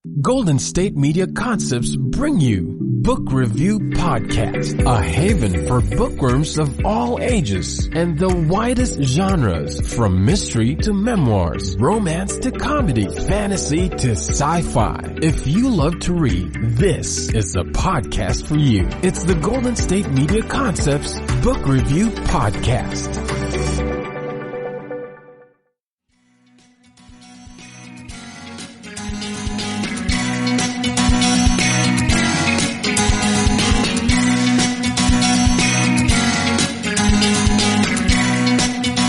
Golden State Media Concepts bring you Book Review Podcast, a haven for bookworms of all ages and the widest genres, from mystery to memoirs, romance to comedy, fantasy to sci-fi. If you love to read, this is the podcast for you. It's the Golden State Media Concepts Book Review Podcast.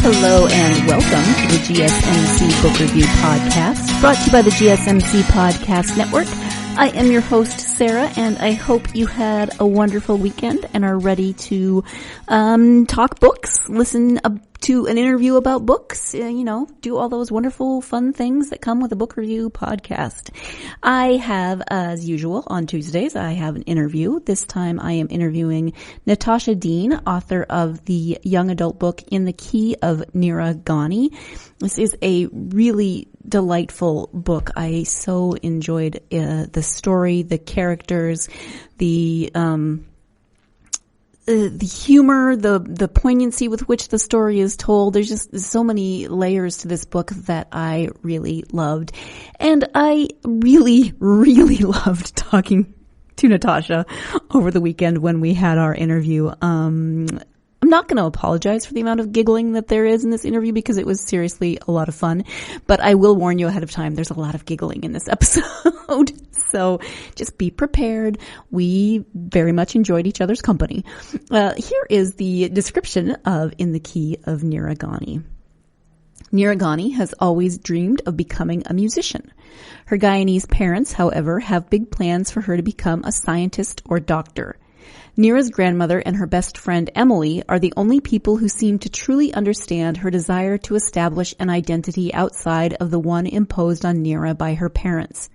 Hello and welcome to the GSMC Book Review Podcast, brought to you by the GSMC Podcast Network. I am your host, Sarah, and I hope you had a wonderful weekend and are ready to talk books, listen to an interview about books, do all those wonderful, fun things that come with a book review podcast. I have, as usual, on Tuesdays, I have an interview. This time I am interviewing Natasha Deen, author of the young adult book In the Key of Nira Ghani. This is a really delightful book. I so enjoyed the story, the characters, the humor, the poignancy with which the story is told. There's just so many layers to this book that I really loved. And I really, really loved talking to Natasha over the weekend when we had our interview. I'm not going to apologize for the amount of giggling that there is in this interview because it was seriously a lot of fun, but I will warn you ahead of time, there's a lot of giggling in this episode. So just be prepared. We very much enjoyed each other's company. Here is the description of In the Key of Nira Ghani. Nira Ghani has always dreamed of becoming a musician. Her Guyanese parents, however, have big plans for her to become a scientist or doctor. Nira's grandmother and her best friend Emily are the only people who seem to truly understand her desire to establish an identity outside of the one imposed on Nira by her parents.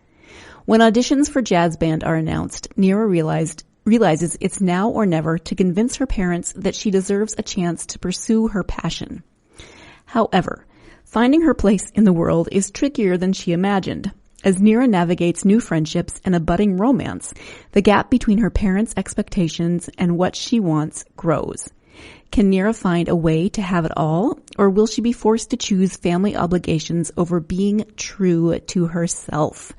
When auditions for jazz band are announced, Nira realizes it's now or never to convince her parents that she deserves a chance to pursue her passion. However, finding her place in the world is trickier than she imagined. As Nira navigates new friendships and a budding romance, the gap between her parents' expectations and what she wants grows. Can Nira find a way to have it all, or will she be forced to choose family obligations over being true to herself?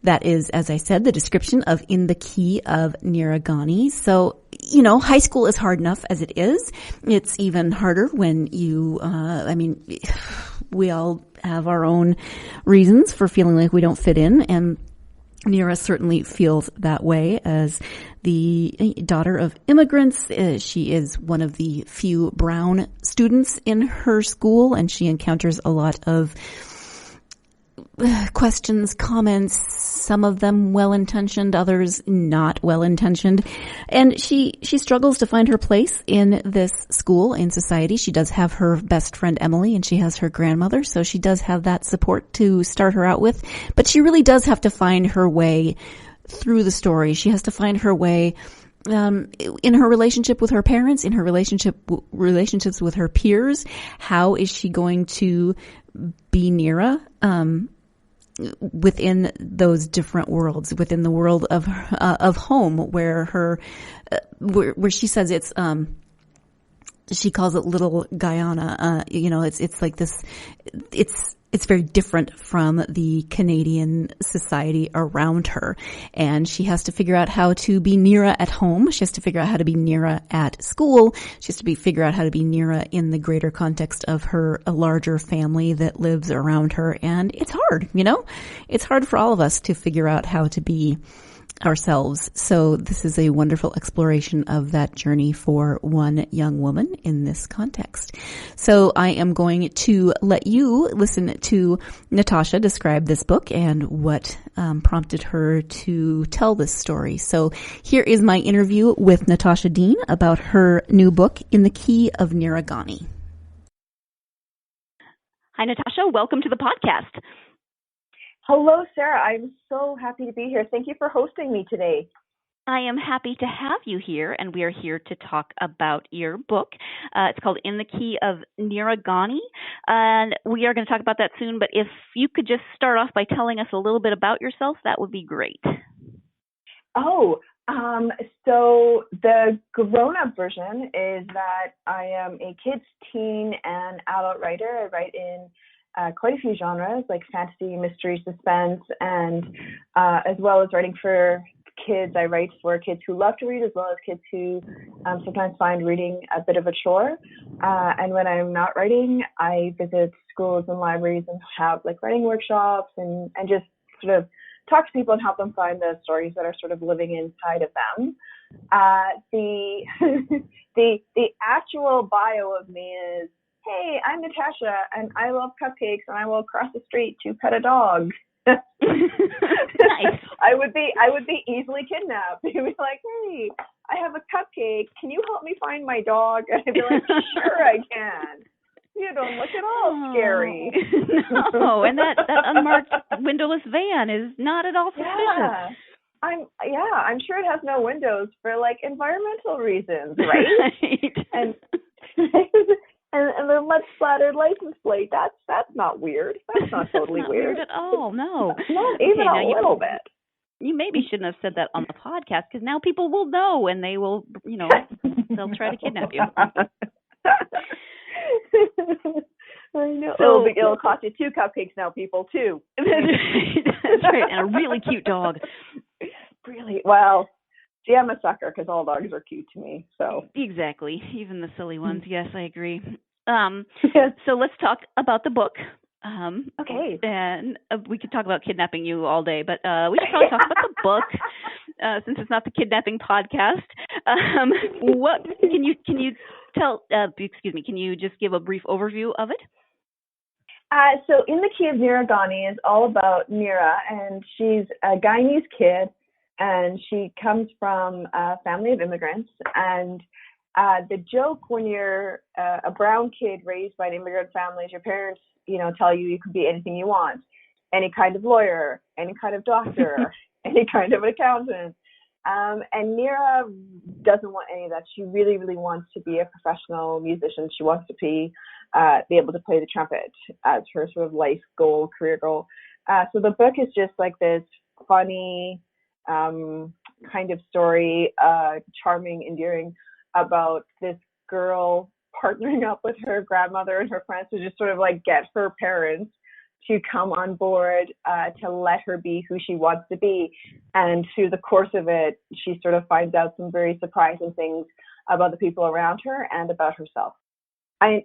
That is, as I said, the description of In the Key of Nira Ghani. So, high school is hard enough as it is. It's even harder when we all have our own reasons for feeling like we don't fit in, and Nira certainly feels that way as the daughter of immigrants. She is one of the few brown students in her school, and she encounters a lot of questions, comments, some of them well-intentioned, others not well-intentioned. And she struggles to find her place in this school, in society. She does have her best friend Emily, and she has her grandmother, so she does have that support to start her out with. But she really does have to find her way through the story. She has to find her way in her relationship with her parents, in her relationships with her peers. How is she going to be Nira within those different worlds, within the world of home, where where she says it's she calls it Little Guyana. It's like this. It's very different from the Canadian society around her. And she has to figure out how to be Nira at home. She has to figure out how to be Nira at school. She has to figure out how to be Nira in the greater context of a larger family that lives around her. And it's hard, It's hard for all of us to figure out how to be ourselves. So this is a wonderful exploration of that journey for one young woman in this context. So I am going to let you listen to Natasha describe this book and what prompted her to tell this story. So here is my interview with Natasha Deen about her new book, In the Key of Nira Ghani. Hi, Natasha. Welcome to the podcast. Hello, Sarah. I'm so happy to be here. Thank you for hosting me today. I am happy to have you here, and we are here to talk about your book. It's called In the Key of Nira Ghani, and we are going to talk about that soon, but if you could just start off by telling us a little bit about yourself, that would be great. Oh, so the grown-up version is that I am a kids, teen, and adult writer. I write in quite a few genres like fantasy, mystery, suspense, and as well as writing for kids. I write for kids who love to read as well as kids who sometimes find reading a bit of a chore. And when I'm not writing, I visit schools and libraries and have like writing workshops and just sort of talk to people and help them find the stories that are sort of living inside of them. The the actual bio of me is, hey, I'm Natasha and I love cupcakes and I will cross the street to pet a dog. Nice. I would be easily kidnapped. You'd be like, hey, I have a cupcake. Can you help me find my dog? And I'd be like, sure, I can. You don't look at all scary. No, and that unmarked windowless van is not at all suspicious. I'm sure it has no windows for like environmental reasons, right? And and the lead splattered license plate, that's not weird. That's not totally not weird at all. No, not even a little bit. You maybe shouldn't have said that on the podcast because now people will know and they will, they'll try to kidnap you. I know. So it'll cost you 2 cupcakes now, people, too. That's right, and a really cute dog. Really? Well, see, I'm a sucker because all dogs are cute to me. So exactly, even the silly ones. Yes, I agree. Yes. So let's talk about the book. Okay. And we could talk about kidnapping you all day, but we should probably talk about the book since it's not the kidnapping podcast. What can you tell? Can you just give a brief overview of it? So In the Key of Nira Ghani is all about Nira, and she's a Guyanese kid, and she comes from a family of immigrants. And the joke when you're a brown kid raised by an immigrant family is your parents, tell you can be anything you want, any kind of lawyer, any kind of doctor, any kind of accountant. And Nira doesn't want any of that. She really, really wants to be a professional musician. She wants to be able to play the trumpet as her sort of life goal, career goal. So the book is just like this funny kind of story, charming, endearing, about this girl partnering up with her grandmother and her friends to just sort of like get her parents to come on board, to let her be who she wants to be. And through the course of it, she sort of finds out some very surprising things about the people around her and about herself. I'm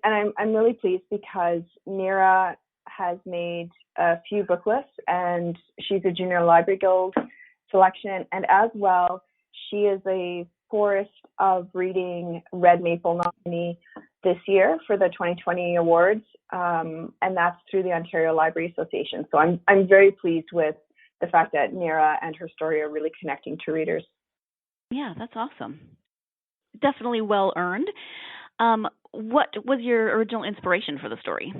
really pleased because Nira has made a few book lists, and she's a Junior Library Guild selection. And as well, she is a Forest of Reading Red Maple nominee this year for the 2020 awards, and that's through the Ontario Library Association. So I'm very pleased with the fact that Nira and her story are really connecting to readers. Yeah, that's awesome. Definitely well earned. What was your original inspiration for the story?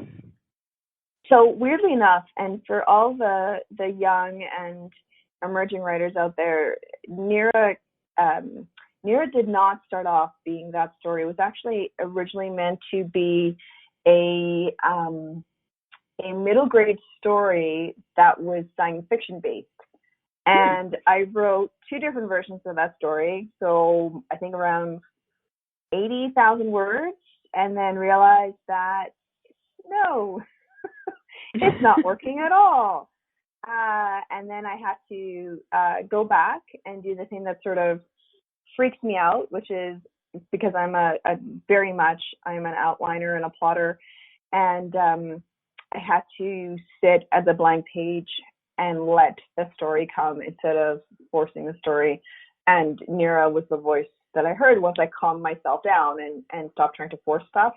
So weirdly enough, and for all the young and emerging writers out there, Nira did not start off being that story. It was actually originally meant to be a middle grade story that was science fiction based. And I wrote 2 different versions of that story. So I think around 80,000 words, and then realized that no, it's not working at all. And then I had to go back and do the thing that sort of freaks me out, which is because I'm I'm an outliner and a plotter, and I had to sit at the blank page and let the story come instead of forcing the story. And Nira was the voice that I heard once I calmed myself down and stopped trying to force stuff.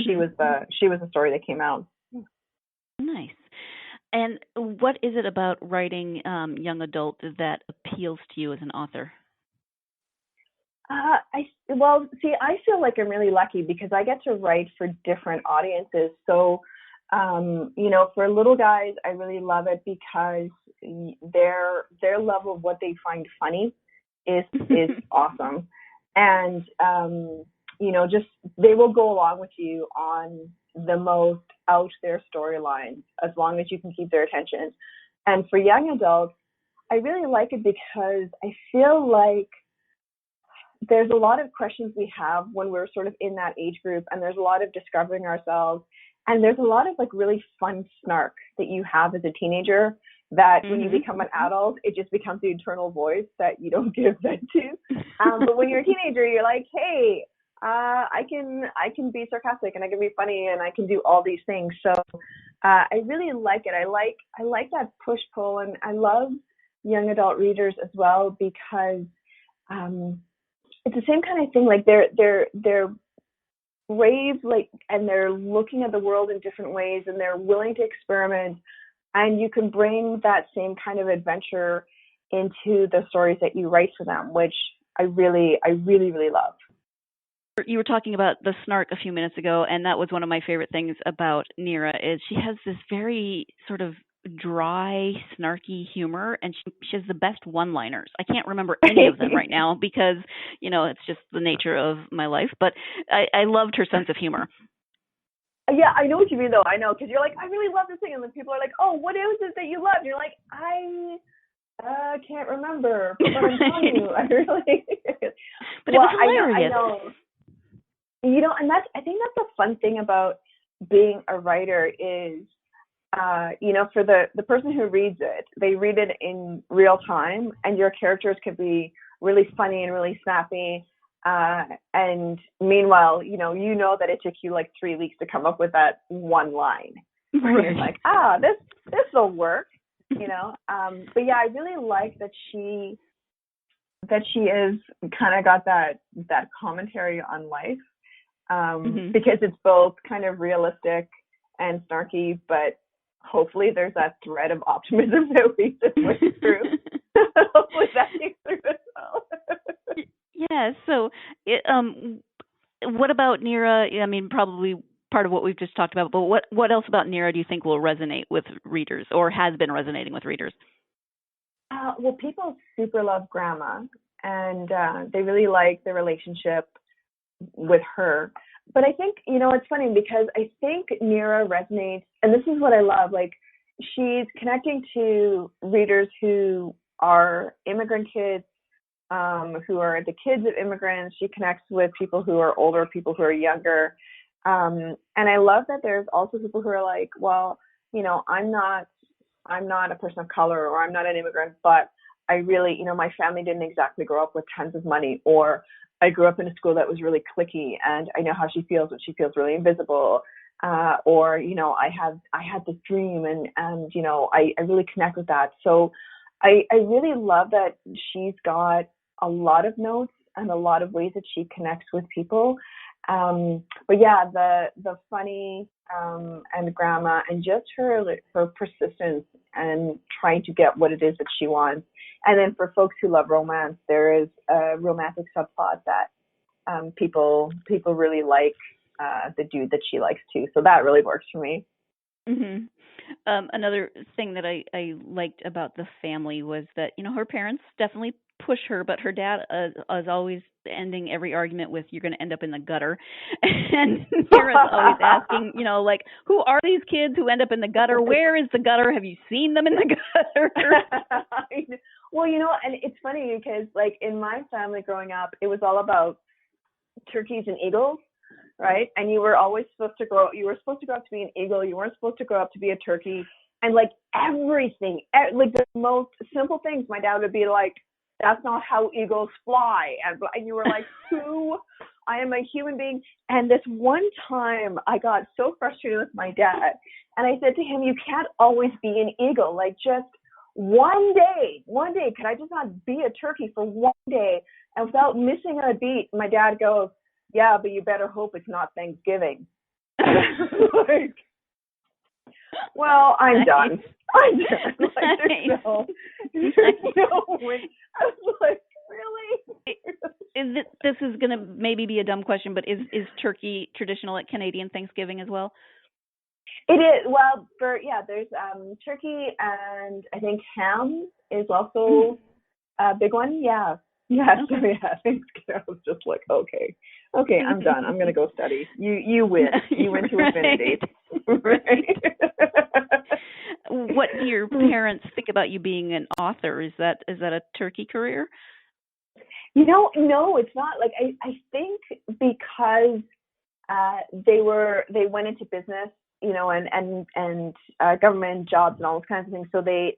She was the story that came out. Nice. And what is it about writing young adult that appeals to you as an author? I feel like I'm really lucky because I get to write for different audiences. So, for little guys, I really love it because their level of what they find funny is awesome. And, just they will go along with you on the most out there storylines as long as you can keep their attention. And for young adults, I really like it because I feel like there's a lot of questions we have when we're sort of in that age group, and there's a lot of discovering ourselves, and there's a lot of like really fun snark that you have as a teenager that when you become an adult, it just becomes the internal voice that you don't give vent to. But when you're a teenager, you're like, hey, I can be sarcastic and I can be funny and I can do all these things. So I really like it. I like that push pull, and I love young adult readers as well because it's the same kind of thing. Like they're brave, like, and they're looking at the world in different ways, and they're willing to experiment. And you can bring that same kind of adventure into the stories that you write for them, which I really, really love. You were talking about the snark a few minutes ago, and that was one of my favorite things about Nira is she has this very sort of dry, snarky humor, and she has the best one-liners. I can't remember any of them right now because, it's just the nature of my life, but I loved her sense of humor. Yeah, I know what you mean, though. I know, because you're like, I really love this thing, and then people are like, oh, what is it that you love? And you're like, I can't remember, but I'm telling you, I really. But it was hilarious. I know. I think that's the fun thing about being a writer is, for the person who reads it, they read it in real time, and your characters could be really funny and really snappy. And meanwhile, you know that it took you like 3 weeks to come up with that one line. Right. You're like, this will work, But yeah, I really like that she is kind of got that commentary on life, because it's both kind of realistic and snarky, but hopefully there's that thread of optimism that we just went through. Hopefully that came through as well. Yeah, so what about Nira? I mean, probably part of what we've just talked about, but what else about Nira do you think will resonate with readers or has been resonating with readers? Well, people super love Grandma, and they really like the relationship with her. But I think, it's funny because I think Nira resonates, and this is what I love, like she's connecting to readers who are immigrant kids, who are the kids of immigrants. She connects with people who are older, people who are younger. And I love that there's also people who are like, well, I'm not a person of color, or I'm not an immigrant, but I really, my family didn't exactly grow up with tons of money, or I grew up in a school that was really cliquey, and I know how she feels when she feels really invisible. Or, I had this dream, and I really connect with that. So I really love that she's got a lot of notes and a lot of ways that she connects with people. But yeah, the funny and Grandma, and just her persistence and trying to get what it is that she wants. And then for folks who love romance, there is a romantic subplot that people really like the dude that she likes too. So that really works for me. Mm-hmm. Another thing that I liked about the family was that, her parents definitely push her, but her dad is always ending every argument with, you're going to end up in the gutter. And Nira's always asking, like, who are these kids who end up in the gutter? Where is the gutter? Have you seen them in the gutter? Well, and it's funny because, like, in my family growing up, it was all about turkeys and eagles. Right. And you were always supposed to grow up to be an eagle. You weren't supposed to grow up to be a turkey. And like everything, like the most simple things, my dad would be like, that's not how eagles fly. And you were like, who? I am a human being. And this one time I got so frustrated with my dad. And I said to him, you can't always be an eagle. Like just one day, could I just not be a turkey for one day? And without missing a beat, my dad goes, yeah, but you better hope it's not Thanksgiving. Like, well, I'm done. Like, there's no way. I was like, really? This is going to maybe be a dumb question, but is turkey traditional at Canadian Thanksgiving as well? It is. Well, there's turkey, and I think ham is also a big one. Yeah. Yeah, so yeah, thanks. I was just like, okay, I'm done. I'm gonna go study. You win. You win to infinity. Right. What do your parents think about you being an author? Is that a turkey career? No, it's not. Like I think because they went into business, and government jobs and all those kinds of things. So they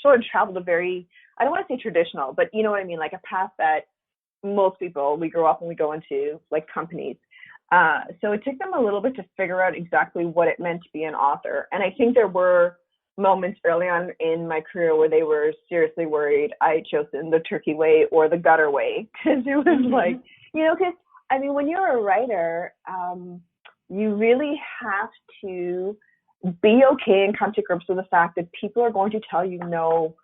sort of traveled a very, I don't want to say traditional, but you know what I mean, like a path that most people, we grow up and we go into like companies. So it took them a little bit to figure out exactly what it meant to be an author. And I think there were moments early on in my career where they were seriously worried I had chosen the turkey way or the gutter way. Because it was like, because I mean, when you're a writer, you really have to be okay and come to grips with the fact that people are going to tell you no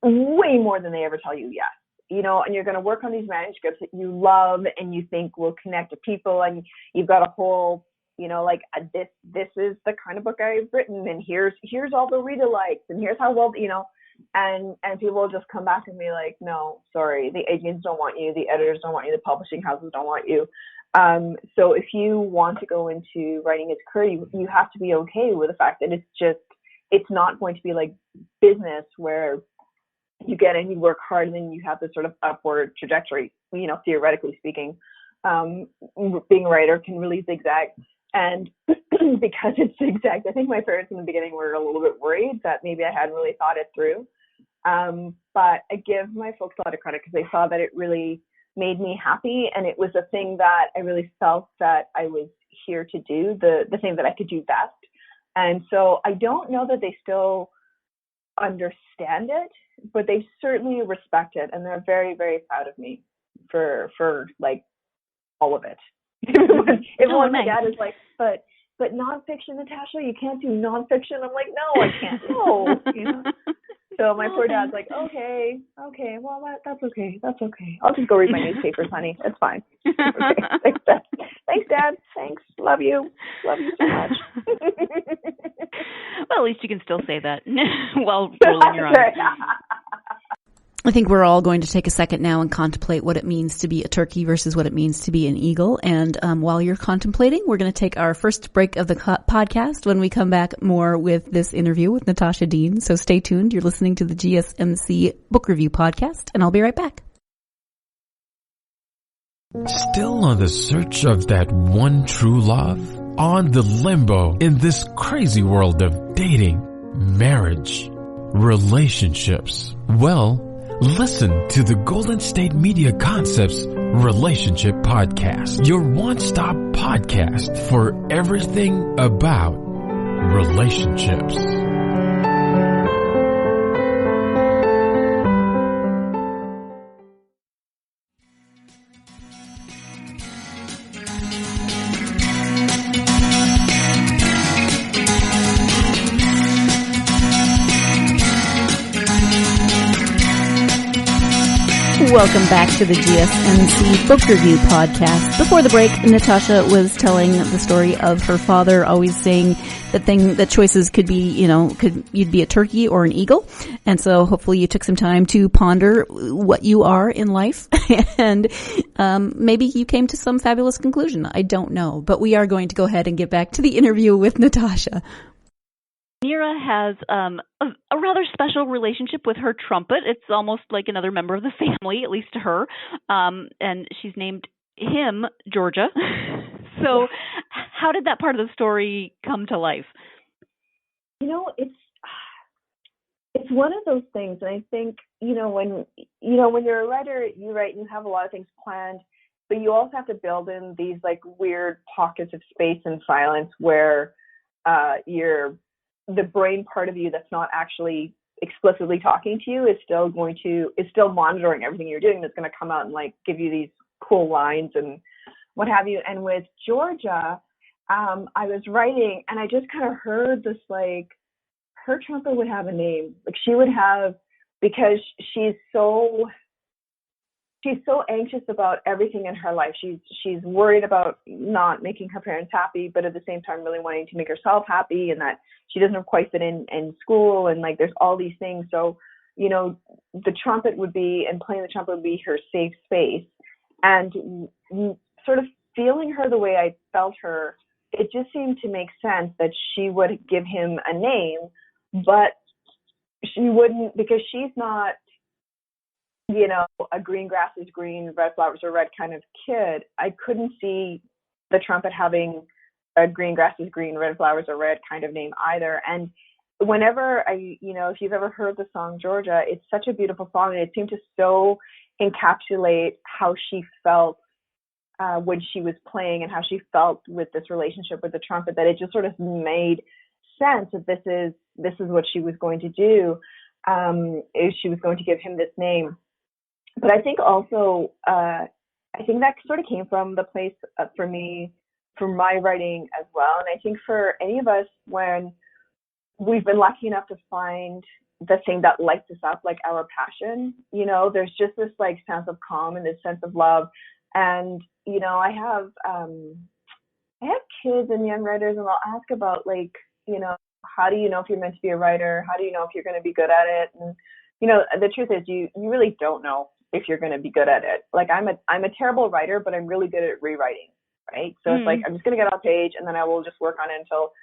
way more than they ever tell you yes. And you're going to work on these manuscripts that you love and you think will connect to people, and you've got a whole, like this is the kind of book I've written, and here's all the reader likes, and here's how well, and people will just come back and be like, no, sorry, the agents don't want you, the editors don't want you, the publishing houses don't want you. So if you want to go into writing as a career, you have to be okay with the fact that it's not going to be like business where you get in, you work hard, and then you have this sort of upward trajectory, theoretically speaking. Being a writer can really zigzag. And because it's zigzagged, I think my parents in the beginning were a little bit worried that maybe I hadn't really thought it through. But I give my folks a lot of credit because they saw that it really made me happy. And it was a thing that I really felt that I was here to do, the thing that I could do best. And so I don't know that they still understand it, but they certainly respect it, and they're very, very proud of me for like all of it. Everyone, nice. My dad is like, but nonfiction, Natasha, you can't do nonfiction. I'm like, no, I can't. No, So my poor dad's like, okay, well that's okay. I'll just go read my newspapers, honey. That's fine. Okay. Thanks, Dad. Thanks. Love you so much. Well, at least you can still say that while rolling your eyes. I think we're all going to take a second now and contemplate what it means to be a turkey versus what it means to be an eagle. And while you're contemplating, we're going to take our first break of the podcast. When we come back, more with this interview with Natasha Deen. So stay tuned. You're listening to the GSMC Book Review Podcast, and I'll be right back. Still on the search of that one true love? On the limbo in this crazy world of dating, marriage, relationships? Well, listen to the Golden State Media Concepts Relationship Podcast, your one-stop podcast for everything about relationships. Welcome back to the GSMC Book Review Podcast. Before the break, Natasha was telling the story of her father always saying that choices could be, you'd be a turkey or an eagle. And so hopefully you took some time to ponder what you are in life and maybe you came to some fabulous conclusion. I don't know, but we are going to go ahead and get back to the interview with Natasha. Nira has a rather special relationship with her trumpet. It's almost like another member of the family, at least to her. And she's named him Georgia. So how did that part of the story come to life? It's one of those things. And I think, when you're a writer, you write and you have a lot of things planned, but you also have to build in these like weird pockets of space and silence where the brain part of you that's not actually explicitly talking to you is still monitoring everything you're doing. That's going to come out and like give you these cool lines and what have you. And with Georgia, I was writing and I just kind of heard this, like, her trumpet would have a name. Like she would have, because she's so anxious about everything in her life. She's worried about not making her parents happy, but at the same time really wanting to make herself happy, and that she doesn't quite fit in school, and like there's all these things. So the trumpet would be, and playing the trumpet would be her safe space. And sort of feeling her the way I felt her, it just seemed to make sense that she would give him a name, but she wouldn't, because she's not, a green grass is green, red flowers are red kind of kid. I couldn't see the trumpet having a green grass is green, red flowers are red kind of name either. And whenever if you've ever heard the song Georgia, it's such a beautiful song, and it seemed to so encapsulate how she felt when she was playing and how she felt with this relationship with the trumpet, that it just sort of made sense that this is what she was going to do, if she was going to give him this name. But I think also, I think that sort of came from the place for me, for my writing as well. And I think for any of us, when we've been lucky enough to find the thing that lights us up, like our passion, there's just this like sense of calm and this sense of love. And, I have kids and young writers, and they'll ask about like, how do you know if you're meant to be a writer? How do you know if you're going to be good at it? And, the truth is you really don't know if you're going to be good at it. Like I'm a terrible writer, but I'm really good at rewriting. Right. So It's like, I'm just going to get on a page and then I will just work on it until,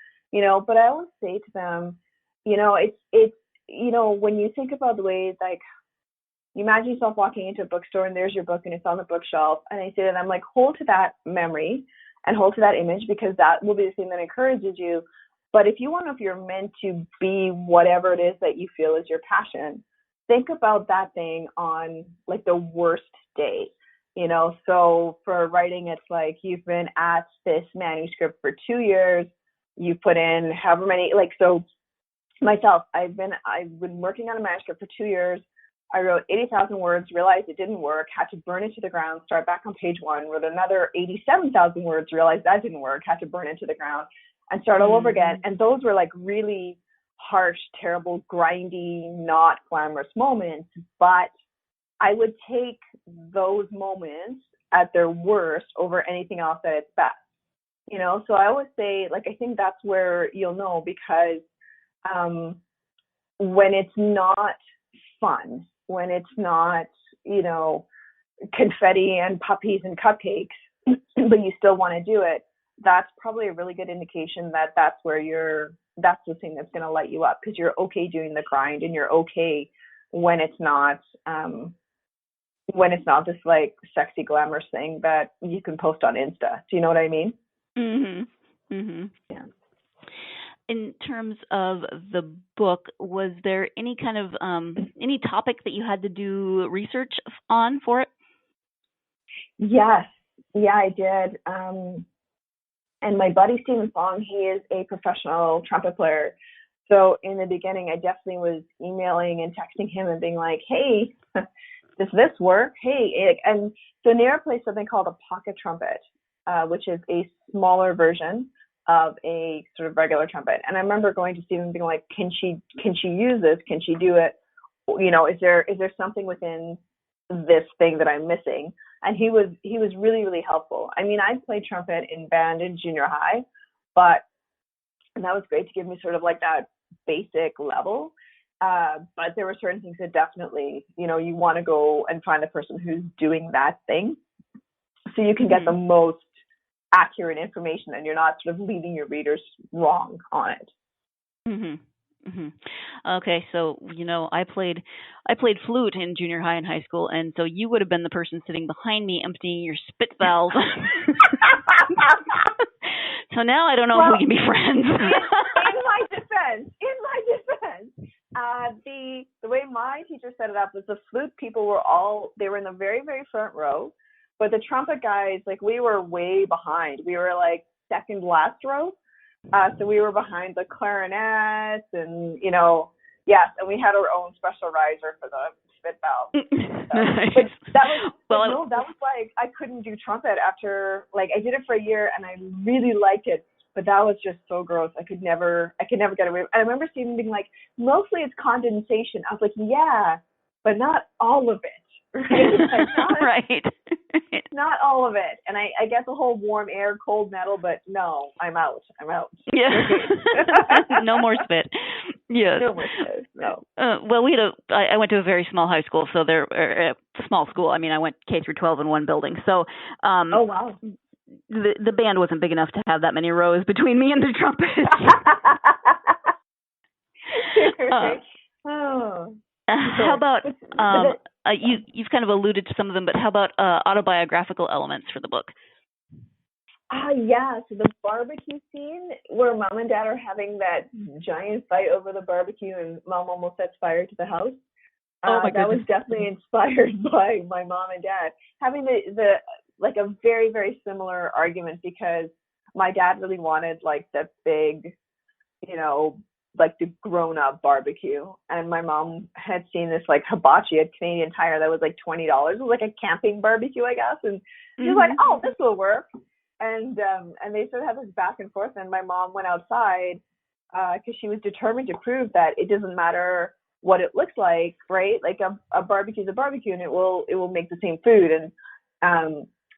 but I always say to them, it's, when you think about the way, like, you imagine yourself walking into a bookstore and there's your book and it's on the bookshelf. And I say to them, like, hold to that memory and hold to that image, because that will be the thing that encourages you. But if you want to know if you're meant to be whatever it is that you feel is your passion, think about that thing on like the worst day. So for writing, it's like you've been at this manuscript for 2 years, you put in however many, like, so myself, I've been working on a manuscript for 2 years. I wrote 80,000 words, realized it didn't work, had to burn it to the ground, start back on page 1, wrote another 87,000 words, realized that didn't work, had to burn it to the ground and start all over again. And those were like really harsh, terrible, grindy, not glamorous moments. But I would take those moments at their worst over anything else at its best. So I always say, like, I think that's where you'll know, because when it's not fun, when it's not, confetti and puppies and cupcakes, but you still want to do it, that's probably a really good indication that that's the thing that's going to light you up, because you're okay doing the grind and you're okay when it's not this like sexy glamorous thing that you can post on Insta. Do you know what I mean? Mm-hmm. Mm-hmm. Yeah. In terms of the book, was there any kind of any topic that you had to do research on for it? Yes. Yeah, I did. And my buddy Stephen Fong, he is a professional trumpet player. So in the beginning, I definitely was emailing and texting him and being like, hey, does this work? Hey, and so Nira plays something called a pocket trumpet, which is a smaller version of a sort of regular trumpet. And I remember going to Stephen and being like, can she use this? Can she do it? Is there something within this thing that I'm missing? And he was really, really helpful. I mean, I played trumpet in band in junior high, and that was great to give me sort of like that basic level. But there were certain things that definitely, you want to go and find the person who's doing that thing, so you can get the most accurate information and you're not sort of leading your readers wrong on it. Mm-hmm. Mm-hmm. Okay, so I played flute in junior high and high school, and so you would have been the person sitting behind me emptying your spit valve. So now I don't know if we can be friends. in my defense, the way my teacher set it up was the flute people they were in the very, very front row, but the trumpet guys, like, we were way behind. We were like second last row. So we were behind the clarinets and, yes, and we had our own special riser for the spit valve. Nice. But that was like, I couldn't do trumpet after, like, I did it for a year and I really liked it, but that was just so gross. I could never get away. And I remember Stephen being like, mostly it's condensation. I was like, yeah, but not all of it. Right. Not all of it. And I get the whole warm air, cold metal, but no, I'm out. Yeah. No more spit. Yes. No more shows. No. Well, I went to a very small high school, so small school. I mean, I went K through 12 in one building. So, Oh wow. The band wasn't big enough to have that many rows between me and the trumpet. How about you've kind of alluded to some of them, but how about autobiographical elements for the book? Yeah. So the barbecue scene where Mom and Dad are having that giant fight over the barbecue, and Mom almost sets fire to the house. That was definitely inspired by my mom and dad having the like a very, very similar argument, because my dad really wanted like the big, like the grown-up barbecue, and my mom had seen this like hibachi at Canadian Tire that was like $20. It was like a camping barbecue, I guess, and she was like, "Oh, this will work." And they sort of had this back and forth, and my mom went outside because she was determined to prove that it doesn't matter what it looks like, right? Like a barbecue is a barbecue, and it will make the same food.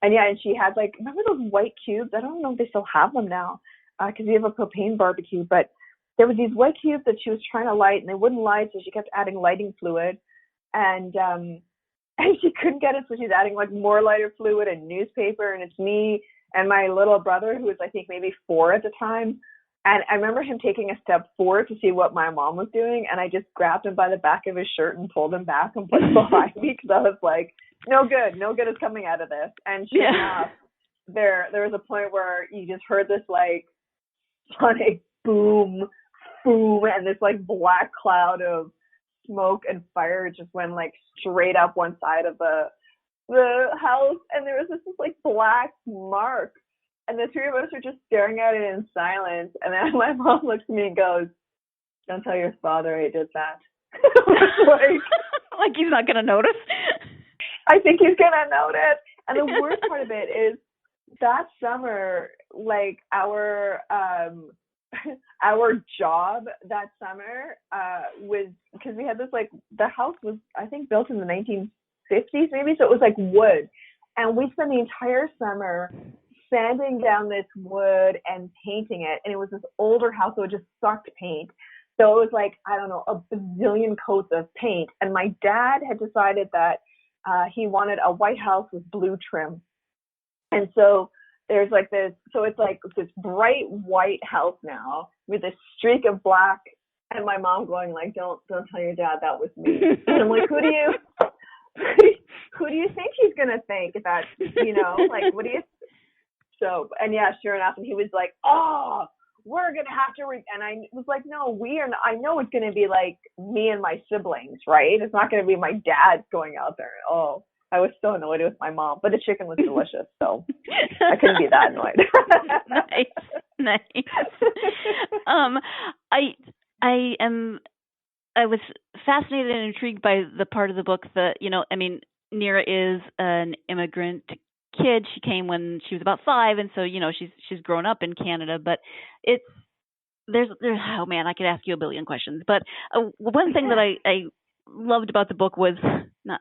And she had like, remember those white cubes? I don't know if they still have them now because we have a propane barbecue, but there were these white cubes that she was trying to light, and they wouldn't light, so she kept adding lighting fluid, and she couldn't get it, so she's adding like more lighter fluid and newspaper, and it's me and my little brother, who was I think maybe 4 at the time. And I remember him taking a step forward to see what my mom was doing, and I just grabbed him by the back of his shirt and pulled him back and put him behind me, because I was like, no good is coming out of this. And sure enough, there was a point where you just heard this like sonic boom, and this like black cloud of smoke and fire just went like straight up one side of the house, and there was this like black mark. And the 3 of us are just staring at it in silence. And then my mom looks at me and goes, "Don't tell your father I did that." Like he's not going to notice? I think he's going to notice. And the worst part of it is that summer, like our job that summer was, because we had this like, the house was I think built in the 1950s maybe, so it was like wood. And we spent the entire summer sanding down this wood and painting it, and it was this older house, so it just sucked paint. So it was like, I don't know, a bazillion coats of paint. And my dad had decided that he wanted a white house with blue trim. And so there's like this, so it's like this bright white house now with a streak of black, and my mom going like, don't tell your dad that was me. And I'm like, who do you think he's gonna think that, like, what do you? So, and yeah, sure enough, and he was like, "Oh, we're gonna have to," and I was like, "No, we are not. I know it's gonna be like me and my siblings, right? It's not gonna be my dad going out there." Oh, I was so annoyed with my mom, but the chicken was delicious, so I couldn't be that annoyed. Nice. I was fascinated and intrigued by the part of the book that, Nira is an immigrant kid. She came when she was about 5, and so she's grown up in Canada. But there's oh man, I could ask you a billion questions. But one thing that I loved about the book was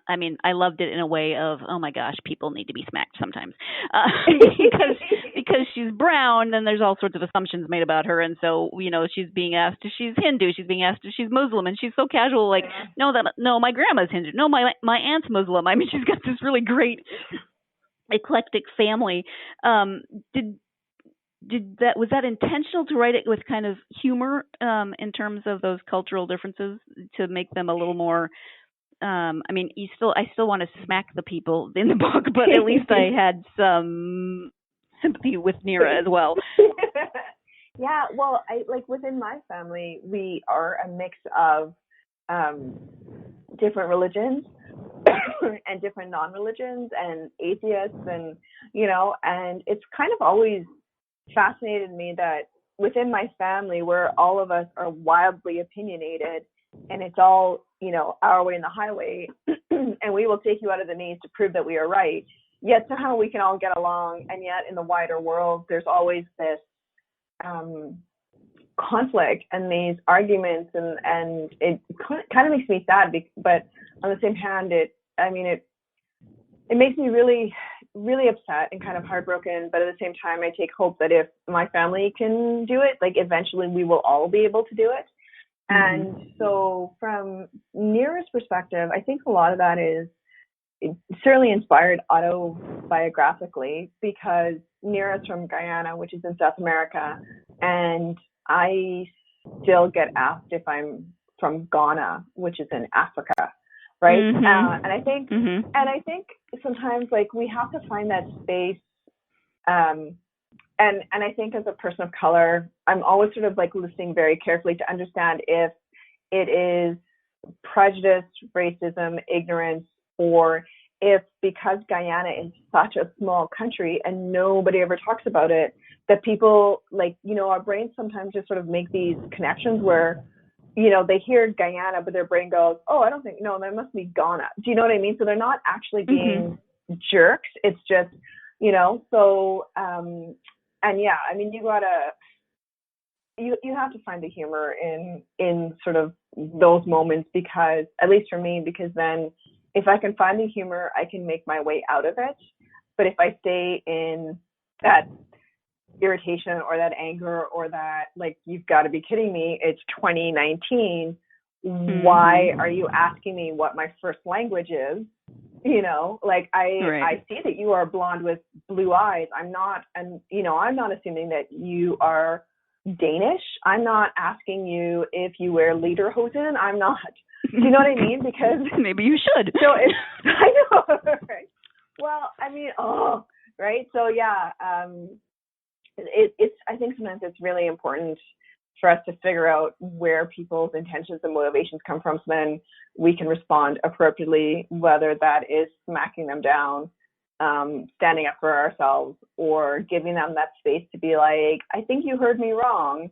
I loved it in a way of, oh my gosh, people need to be smacked sometimes because she's brown, and there's all sorts of assumptions made about her, and so she's being asked if she's Hindu, she's being asked if she's Muslim, and she's so casual, like no, my grandma's Hindu, no, my aunt's Muslim. I mean, she's got this really great eclectic family. Was that intentional to write it with kind of humor in terms of those cultural differences to make them a little more? I still want to smack the people in the book, but at least I had some sympathy with Nira as well. Yeah, well, within my family, we are a mix of different religions and different non-religions and atheists, and and it's kind of always fascinated me that within my family, where all of us are wildly opinionated, and it's all our way and the highway, and we will take you out of the maze to prove that we are right, yet somehow we can all get along, and yet in the wider world there's always this conflict and these arguments, and it kind of makes me sad, but on the same hand, it makes me really, really upset and kind of heartbroken. But at the same time, I take hope that if my family can do it, like eventually we will all be able to do it. And so from Nira's perspective, I think a lot of that is certainly inspired autobiographically, because Nira's from Guyana, which is in South America, and I still get asked if I'm from Ghana, which is in Africa, right? And I think sometimes like we have to find that space. And I think as a person of color, I'm always sort of like listening very carefully to understand if it is prejudice, racism, ignorance, or if because Guyana is such a small country and nobody ever talks about it, that people like, our brains sometimes just sort of make these connections where, they hear Guyana, but their brain goes, oh, I don't think, no, that must be Ghana. Do you know what I mean? So they're not actually being jerks. It's just, so, and yeah, I mean, you have to find the humor in sort of those moments, because at least for me, because then if I can find the humor, I can make my way out of it. But if I stay in that irritation or that anger or that, like, you've got to be kidding me, it's 2019. Why are you asking me what my first language is? Like I see that you are blonde with blue eyes. I'm not assuming that you are Danish. I'm not asking you if you wear lederhosen. I'm not. Do you know what I mean? Because maybe you should. So I know, right? Well, I mean, right. So yeah, it's. I think sometimes it's really important for us to figure out where people's intentions and motivations come from, so then we can respond appropriately, whether that is smacking them down, standing up for ourselves, or giving them that space to be like, I think you heard me wrong.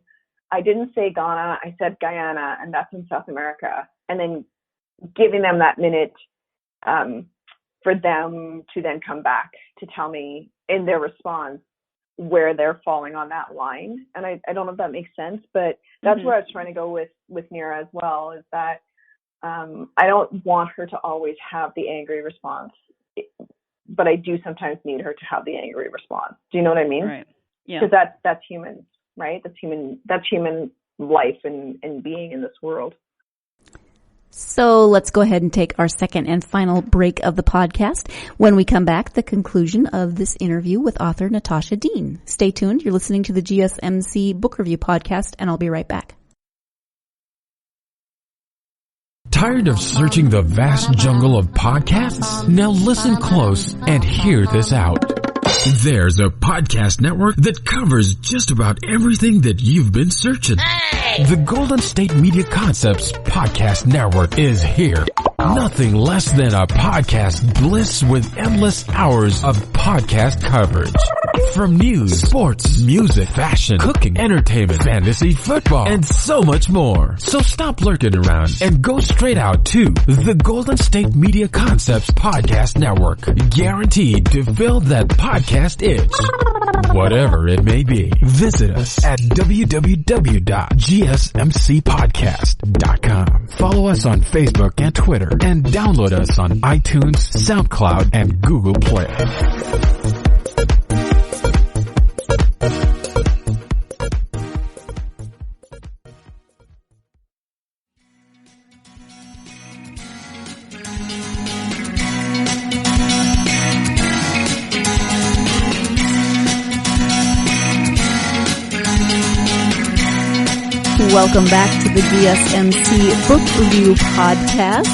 I didn't say Ghana, I said Guyana, and that's in South America. And then giving them that minute for them to then come back to tell me in their response where they're falling on that line. And I don't know if that makes sense, but that's where I was trying to go with Nira as well, is that I don't want her to always have the angry response, but I do sometimes need her to have the angry response. Do you know what I mean? Right. Yeah. Because that's human, right? That's human life and being in this world. So let's go ahead and take our second and final break of the podcast. When we come back, the conclusion of this interview with author Natasha Deen. Stay tuned. You're listening to the GSMC Book Review Podcast, and I'll be right back. Tired of searching the vast jungle of podcasts? Now listen close and hear this out. There's a podcast network that covers just about everything that you've been searching. The Golden State Media Concepts Podcast Network is here. Nothing less than a podcast bliss with endless hours of podcast coverage. From news, sports, music, fashion, cooking, entertainment, fantasy, football, and so much more. So stop lurking around and go straight out to the Golden State Media Concepts Podcast Network. Guaranteed to fill that podcast itch. Whatever it may be. Visit us at www.gsmcpodcast.com. Follow us on Facebook and Twitter, and download us on iTunes, SoundCloud, and Google Play. Welcome back to the GSMC Book Review Podcast.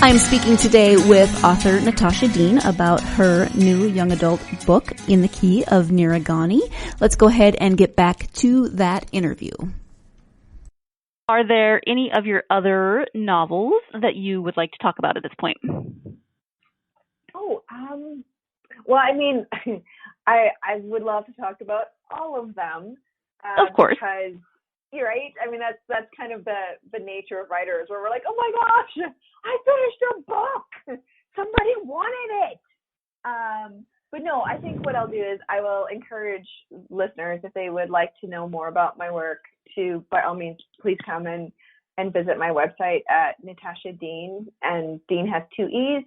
I'm speaking today with author Natasha Deen about her new young adult book, In the Key of Nira Ghani. Let's go ahead and get back to that interview. Are there any of your other novels that you would like to talk about at this point? Well, I mean, I would love to talk about all of them. Of course. Because you're right. I mean, that's kind of the nature of writers, where we're like, oh my gosh, I finished a book. Somebody wanted it. But no, I think what I'll do is I will encourage listeners, if they would like to know more about my work, to, by all means, please come and visit my website at Natasha Deen, and Deen has 2 E's.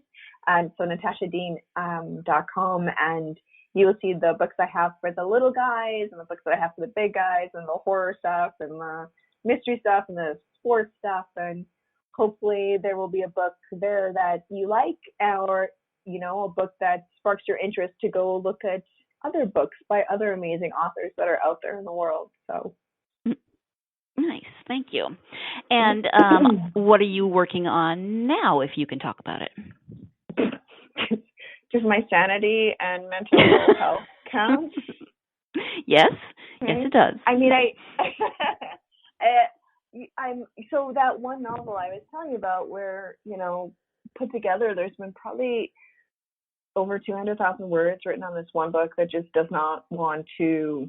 And so natashadeen.com, and you will see the books I have for the little guys and the books that I have for the big guys, and the horror stuff and the mystery stuff and the sports stuff, and hopefully there will be a book there that you like, or, you know, a book that sparks your interest to go look at other books by other amazing authors that are out there in the world. So nice, thank you. And what are you working on now, if you can talk about it? Does my sanity and mental health count? Yes, Okay. yes, it does. I mean, I'm so that one novel I was telling you about, where, you know, put together, there's been probably over 200,000 words written on this one book that just does not want to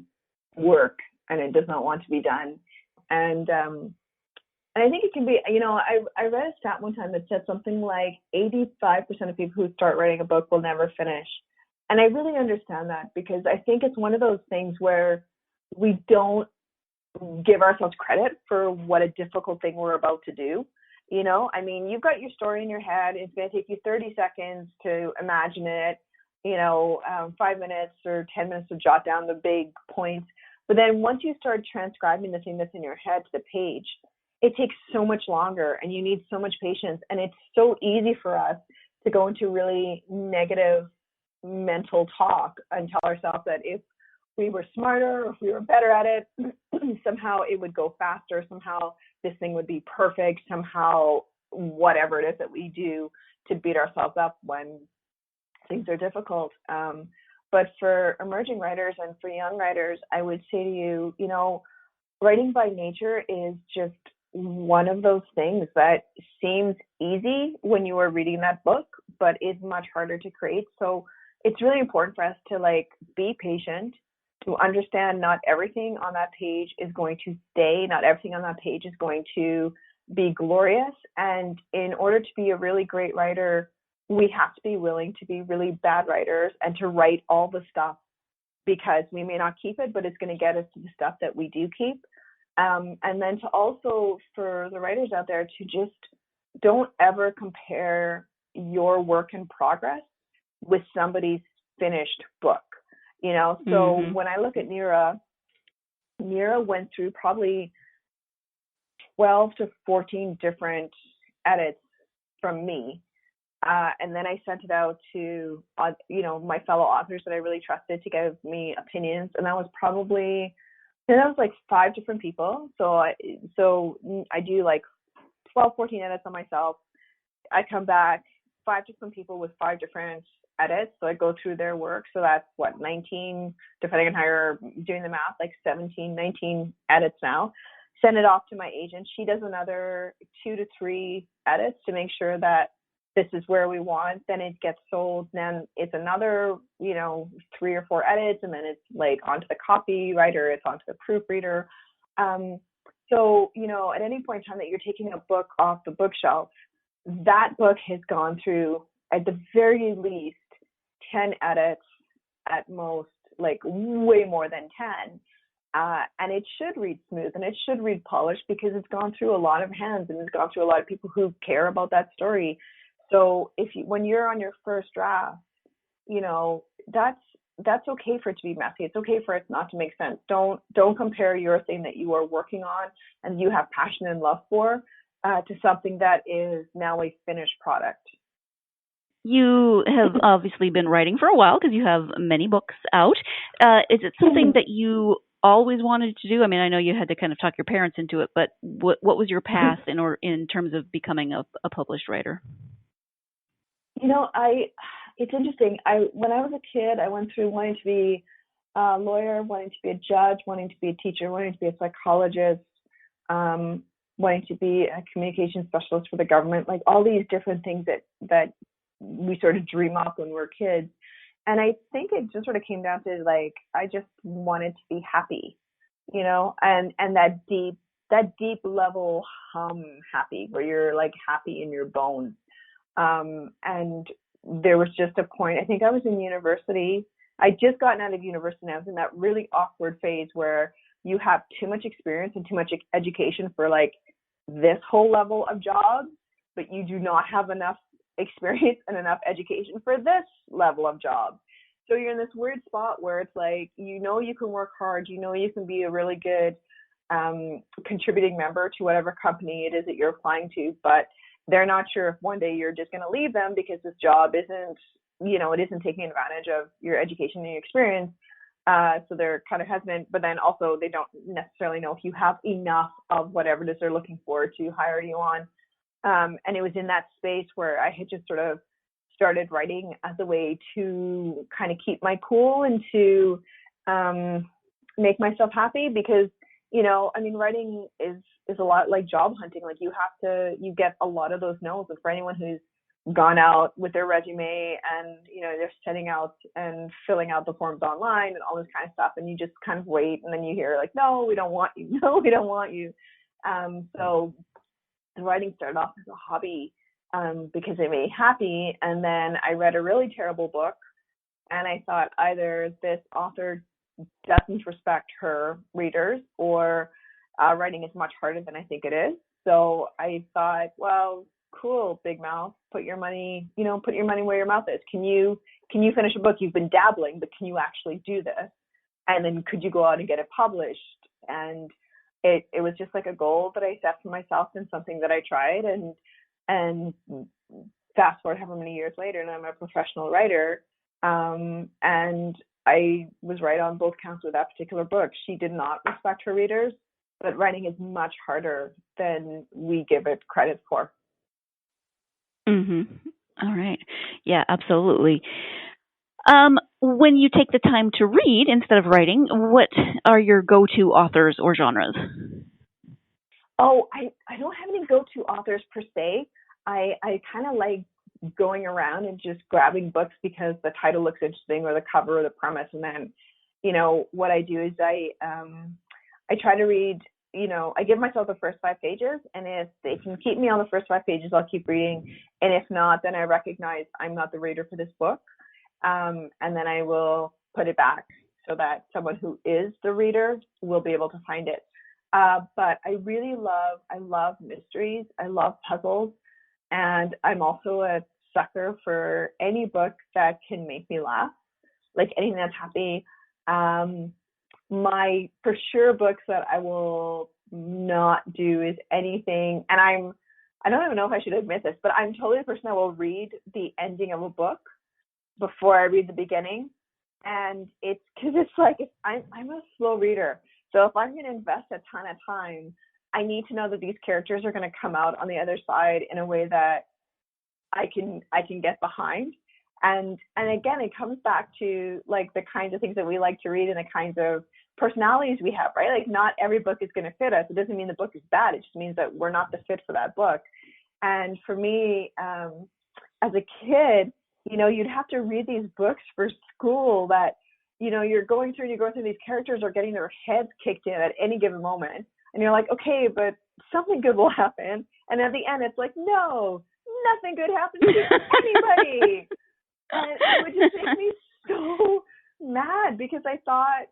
work, and it does not want to be done. And I think it can be, you know, I read a stat one time that said something like 85% of people who start writing a book will never finish. And I really understand that, because I think it's one of those things where we don't give ourselves credit for what a difficult thing we're about to do. You know, I mean, you've got your story in your head. It's going to take you 30 seconds to imagine it, you know, 5 minutes or 10 minutes to jot down the big points. But then once you start transcribing the thing that's in your head to the page, it takes so much longer, and you need so much patience. And it's so easy for us to go into really negative mental talk and tell ourselves that if we were smarter, or if we were better at it, somehow it would go faster, somehow this thing would be perfect, somehow whatever it is that we do to beat ourselves up when things are difficult. But for emerging writers and for young writers, I would say to you, you know, writing by nature is just one of those things that seems easy when you are reading that book, but is much harder to create. So it's really important for us to like be patient, to understand not everything on that page is going to stay, not everything on that page is going to be glorious. And in order to be a really great writer, we have to be willing to be really bad writers and to write all the stuff, because we may not keep it, but it's going to get us to the stuff that we do keep. And then to also, for the writers out there, to just don't ever compare your work in progress with somebody's finished book. You know, so when I look at Nira went through probably 12 to 14 different edits from me. And then I sent it out to, you know, my fellow authors that I really trusted to give me opinions. And that was like 5 different people. So I do like 12, 14 edits on myself. I come back, 5 different people with 5 different edits. So I go through their work. So that's 19, depending on how you're doing the math, like 17, 19 edits now. Send it off to my agent. She does another 2 to 3 edits to make sure that this is where we want. Then it gets sold. Then it's another, you know, 3 or 4 edits, and then it's like onto the copywriter, it's onto the proofreader. So, you know, at any point in time that you're taking a book off the bookshelf, that book has gone through, at the very least, 10 edits, at most, like way more than 10. And it should read smooth, and it should read polished, because it's gone through a lot of hands, and it's gone through a lot of people who care about that story. So when you're on your first draft, you know, that's okay for it to be messy. It's okay for it not to make sense. Don't compare your thing that you are working on and you have passion and love for to something that is now a finished product. You have obviously been writing for a while, because you have many books out. Is it something that you always wanted to do? I mean, I know you had to kind of talk your parents into it, but what was your path in terms of becoming a published writer? You know, it's interesting. When I was a kid, I went through wanting to be a lawyer, wanting to be a judge, wanting to be a teacher, wanting to be a psychologist, wanting to be a communication specialist for the government, like all these different things that we sort of dream up when we're kids. And I think it just sort of came down to, like, I just wanted to be happy, you know, and that deep level happy, where you're like happy in your bones. And there was just a point, I think I was in university. I just gotten out of university, and I was in that really awkward phase where you have too much experience and too much education for like this whole level of job, but you do not have enough experience and enough education for this level of job. So you're in this weird spot where it's like, you know, you can work hard, you know, you can be a really good contributing member to whatever company it is that you're applying to, but they're not sure if one day you're just going to leave them because this job isn't, it isn't taking advantage of your education and your experience. So they're kind of hesitant, but then also they don't necessarily know if you have enough of whatever it is they're looking for to hire you on. And it was in that space where I had just sort of started writing as a way to kind of keep my cool and to make myself happy, because, writing is a lot like job hunting. Like you get a lot of those no's. And for anyone who's gone out with their resume and, they're setting out and filling out the forms online and all this kind of stuff, and you just kind of wait, and then you hear like, no, we don't want you. No, we don't want you. So the writing started off as a hobby because it made me happy. And then I read a really terrible book, and I thought either this author doesn't respect her readers, or writing is much harder than I think it is. So I thought, well, cool, big mouth, put your money where your mouth is. Can you finish a book? You've been dabbling, but can you actually do this? And then could you go out and get it published? And it was just like a goal that I set for myself and something that I tried, and fast forward however many years later, and I'm a professional writer. And I was right on both counts with that particular book. She did not respect her readers, but writing is much harder than we give it credit for. Mm-hmm. All right. Yeah, absolutely. When you take the time to read instead of writing, what are your go-to authors or genres? Oh, I don't have any go-to authors per se. I kind of like going around and just grabbing books because the title looks interesting, or the cover, or the premise. And then, what I do is I try to read, I give myself the first 5 pages, and if they can keep me on the first 5 pages, I'll keep reading. And if not, then I recognize I'm not the reader for this book. And then I will put it back so that someone who is the reader will be able to find it. But I love mysteries. I love puzzles. And I'm also a sucker for any book that can make me laugh, like anything that's happy. My for sure books that I will not do is anything, and I don't even know if I should admit this, but I'm totally the person that will read the ending of a book before I read the beginning. And it's because it's like, I'm a slow reader. So if I'm going to invest a ton of time, I need to know that these characters are going to come out on the other side in a way that I can get behind. And again, it comes back to like the kinds of things that we like to read and the kinds of personalities we have, right? Like not every book is going to fit us. It doesn't mean the book is bad. It just means that we're not the fit for that book. And for me, as a kid, you'd have to read these books for school that, you're going through these characters are getting their heads kicked in at any given moment. And you're like, okay, but something good will happen. And at the end, it's like, no, nothing good happens to anybody. And it would just make me so mad, because I thought,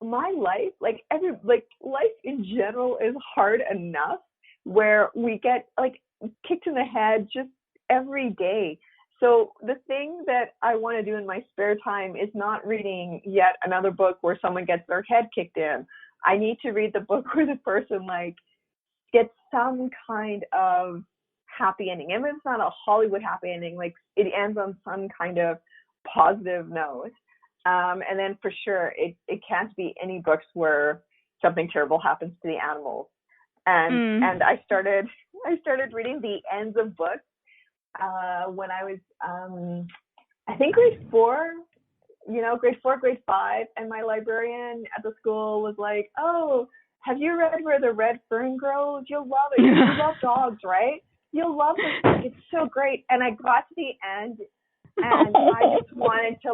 my life, life in general is hard enough where we get like kicked in the head just every day. So the thing that I want to do in my spare time is not reading yet another book where someone gets their head kicked in. I need to read the book where the person gets some kind of happy ending. Even if it's not a Hollywood happy ending, like it ends on some kind of positive note. And then for sure, it can't be any books where something terrible happens to the animals. And I started reading the ends of books when I was, I think grade 4, grade 5, and my librarian at the school was like, oh, have you read Where the Red Fern Grows? You'll love it. You love dogs, right? You'll love this book. It's so great. And I got to the end, and I just wanted to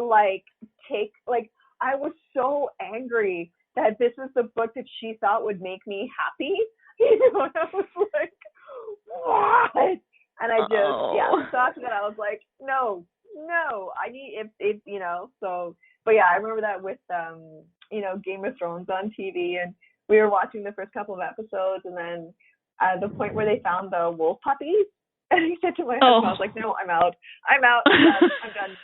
I was so angry that this is the book that she thought would make me happy. And I was like, what? And I just, so after that I was like, no, I need, so, but yeah, I remember that with, Game of Thrones on TV, and we were watching the first couple of episodes, and then the point where they found the wolf puppies, And he said to my husband, I was like, no, I'm out. I'm done.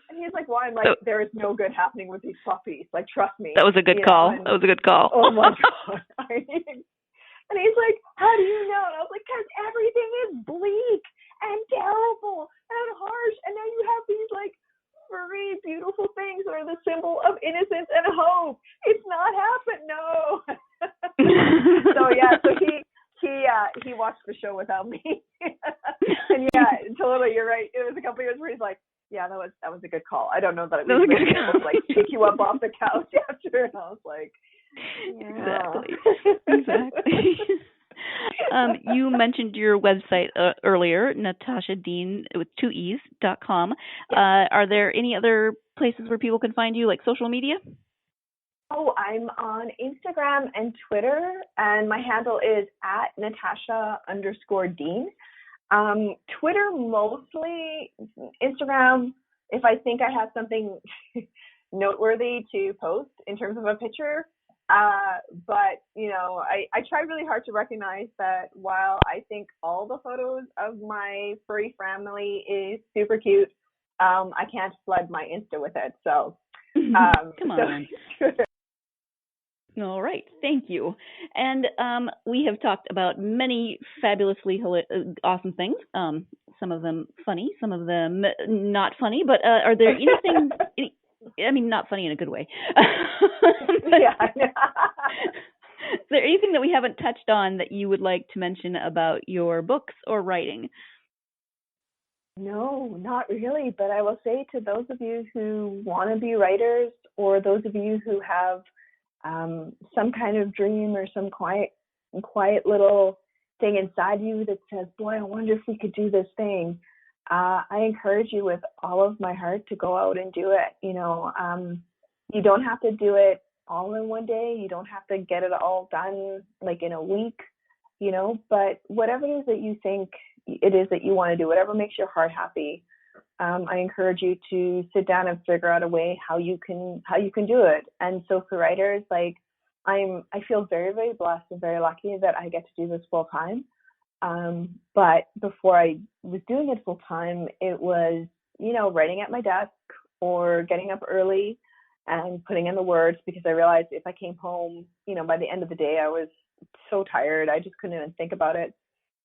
And he's like, why? I'm like, there is no good happening with these puppies. Like, trust me. That was a good call. That was a good call. Oh my God. And he's like, how do you know? And I was like, because everything is bleak and terrible and harsh. And now you have these like furry, beautiful things that are the symbol of innocence and hope. It's not happened. No. So he watched the show without me. And yeah, totally, you're right. It was a couple years where he's like, yeah, that was a good call. I don't know that it was really to like pick you up off the couch after. And I was like, yeah. Exactly. You mentioned your website earlier, Natasha Deen with 2es.com. Are there any other places where people can find you, like social media? Oh, I'm on Instagram and Twitter, and my handle is @Natasha_Deen. Twitter mostly, Instagram, if I think I have something noteworthy to post in terms of a picture. But, you know, I try really hard to recognize that while I think all the photos of my furry family is super cute, I can't flood my Insta with it. So, come on. All right. Thank you. And we have talked about many fabulously awesome things, some of them funny, some of them not funny, but are there anything, I mean, not funny in a good way. Is there anything that we haven't touched on that you would like to mention about your books or writing? No, not really. But I will say to those of you who want to be writers, or those of you who have some kind of dream or some quiet little thing inside you that says, boy, I wonder if we could do this thing. I encourage you with all of my heart to go out and do it. You know, you don't have to do it all in one day. You don't have to get it all done like in a week, you know, but whatever it is that you think it is that you want to do, whatever makes your heart happy, I encourage you to sit down and figure out a way how you can do it. And so for writers, like I feel very, very blessed and very lucky that I get to do this full time. But before I was doing it full time, it was, you know, writing at my desk or getting up early and putting in the words, because I realized if I came home, you know, by the end of the day, I was so tired. I just couldn't even think about it.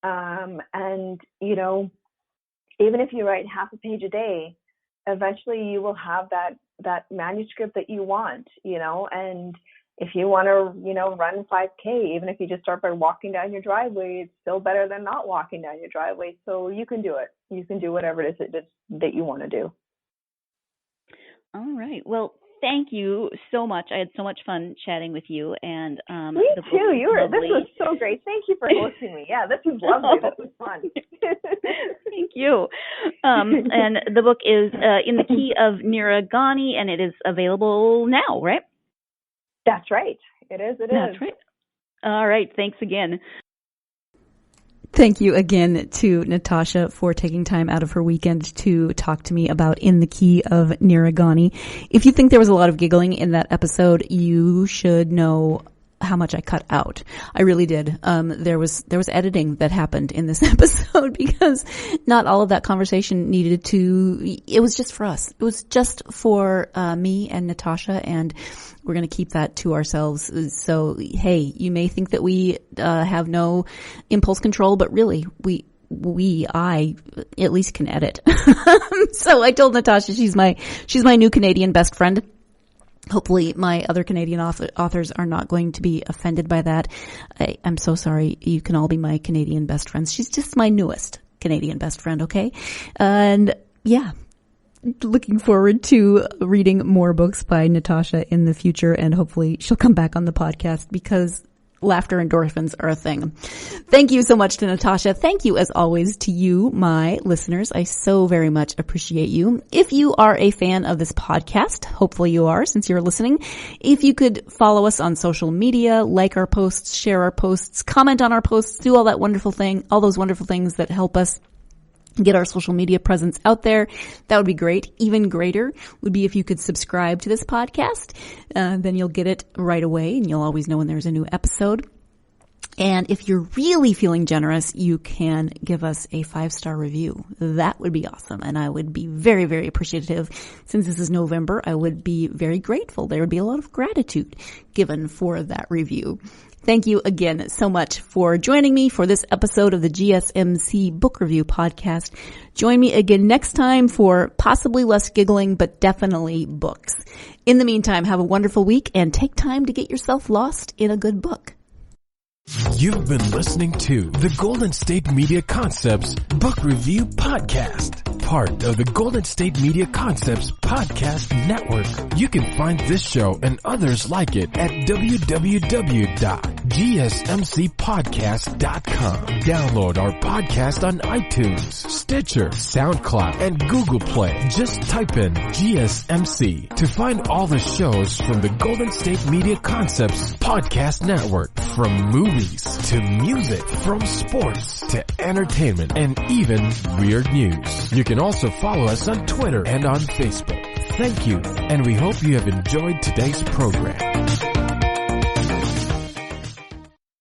And, you know, even if you write half a page a day, eventually you will have that manuscript that you want, you know, and if you want to, you know, run 5K, even if you just start by walking down your driveway, it's still better than not walking down your driveway. So you can do it. You can do whatever it is that you want to do. All right. Well, thank you so much. I had so much fun chatting with you. And me too. This was so great. Thank you for hosting me. Yeah, this was lovely. This was fun. Thank you. And the book is In the Key of Nira Ghani, and it is available now, right? That's right. It is. That's right. All right. Thanks again. Thank you again to Natasha for taking time out of her weekend to talk to me about In the Key of Nira Ghani. If you think there was a lot of giggling in that episode, you should know how much I cut out. I really did. There was editing that happened in this episode because not all of that conversation needed to, it was just for us. It was just for me and Natasha, and we're going to keep that to ourselves. So, hey, you may think that we have no impulse control, but really I at least can edit. So I told Natasha she's my new Canadian best friend. Hopefully my other Canadian authors are not going to be offended by that. I'm so sorry. You can all be my Canadian best friends. She's just my newest Canadian best friend, okay? And yeah, looking forward to reading more books by Natasha in the future, and hopefully she'll come back on the podcast because laughter endorphins are a thing. Thank you so much to Natasha. Thank you as always to you, my listeners. I so very much appreciate you. If you are a fan of this podcast, hopefully you are since you're listening, if you could follow us on social media, like our posts, share our posts, comment on our posts, do all those wonderful things that help us get our social media presence out there. That would be great. Even greater would be if you could subscribe to this podcast. Then you'll get it right away and you'll always know when there's a new episode. And if you're really feeling generous, you can give us a 5-star review. That would be awesome. And I would be very, very appreciative. Since this is November, I would be very grateful. There would be a lot of gratitude given for that review. Thank you again so much for joining me for this episode of the GSMC Book Review Podcast. Join me again next time for possibly less giggling, but definitely books. In the meantime, have a wonderful week and take time to get yourself lost in a good book. You've been listening to the Golden State Media Concepts Book Review Podcast, part of the Golden State Media Concepts Podcast Network. You can find this show and others like it at www.gsmcpodcast.com. Download our podcast on iTunes, Stitcher, SoundCloud, and Google Play. Just type in GSMC to find all the shows from the Golden State Media Concepts Podcast Network, from movies to music, from sports to entertainment, and even weird news. You can also follow us on Twitter and on Facebook. Thank you, and we hope you have enjoyed today's program.